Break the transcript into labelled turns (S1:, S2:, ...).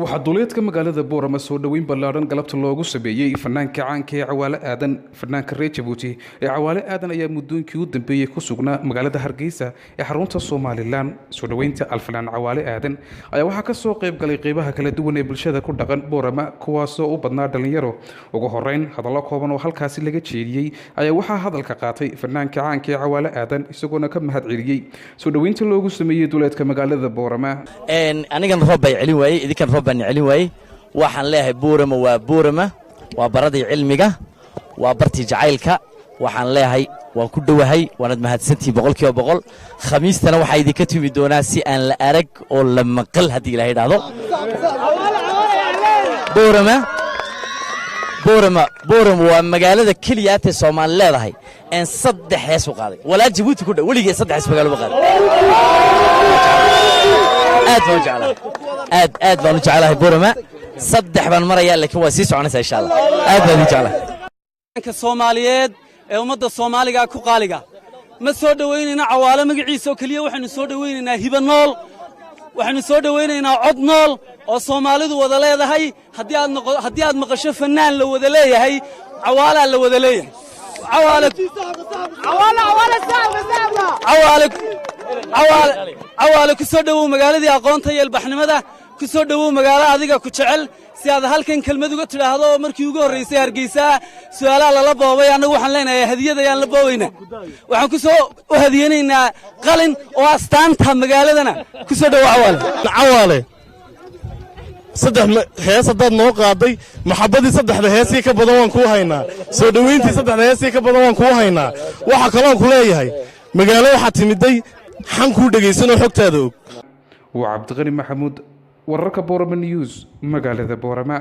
S1: waxaa duleedka magaalada Boorama soo dhaweyn ballaaran galabta loogu sameeyay fanaanka caanka ee Cawaale Aadan fanaanka reer Jabuuti ee Cawaale Aadan ayaa muddooyinkii u dambeeyay ku sugnaa magaalada Hargeysa ee xarunta Soomaaliland soo dhaweynta alfanaan Cawaale Aadan ayaa waxaa ka soo qayb galay qaybaha kala duwan ee bulshada ku dhaqan Boorama kuwaasoo u badnaa dhalinyaro ugu horeyn hadallo kooban oo halkaasi laga jeediyay ayaa waxaa hadalka qaatay fanaanka caanka ee Cawaale Aadan isagoona ka mahad celiyay soo dhaweynta loogu sameeyay duleedka magaalada Boorama
S2: anigan roob bay celin waayay idinkan roob baan celin waayay waxaan leeyahay Boorama waa baradii cilmiga waa bartii jacaylka waxaan leeyahay waan ku dhawahay waanad mahadsantii 100% khamiistana waxa idinka timi doonaa si aan la arag oo la maqal hadii ilaahay dhaado Boorama waa magaalada kaliya ee Soomaali leedahay in 3 hees u qaaday walaa Jabuuti ku dhaw waligeed 3 hees magaalo qaaday aad baan u jecelahay Boorama 3 baan maraya laakiin waa sii soconaysaa insha Allah aad baan u jecelahay
S3: ka Soomaaliyeed ee ummadda Soomaaliga ku qaaliga ma soo dhaweynayna Cawaale magaciisa oo kaliya waxaanu soo dhaweynaynaa hiba nool waxaanu soo dhaweynaynaa cod nool oo Soomaalidu wada leedahay haddii aad maqasho fanaan la wada leeyahay Cawaale la wada leeyahay Cawaale ku soo dhawow magaaladii aqoonta iyo ilbaxnimada ku soo dhawow magaalo adiga ku jecel si aad halkan kelmad uga tiraahdo markii ugu horeysay Hargeysa su'aalaha la boobay anagu waxaan leenahay hadiyada ayaan la boobayna waxaan ku soo u hadiyanaynaa qalin oo astaanta magaaladana ku soo dhawow
S4: Cawaale saddex hees dad noo qaaday maxabadii saddexda heesii ka badan waan ku haynaa soo dhaweyntii saddexda heesii ka badan waan ku haynaa waxa kale oo ku leeyahay magaalo waxa timiday xan ku dhageysan xogtaada og
S1: waa Cabdiqani Maxamuud wararka Boorama News magaalada Boorama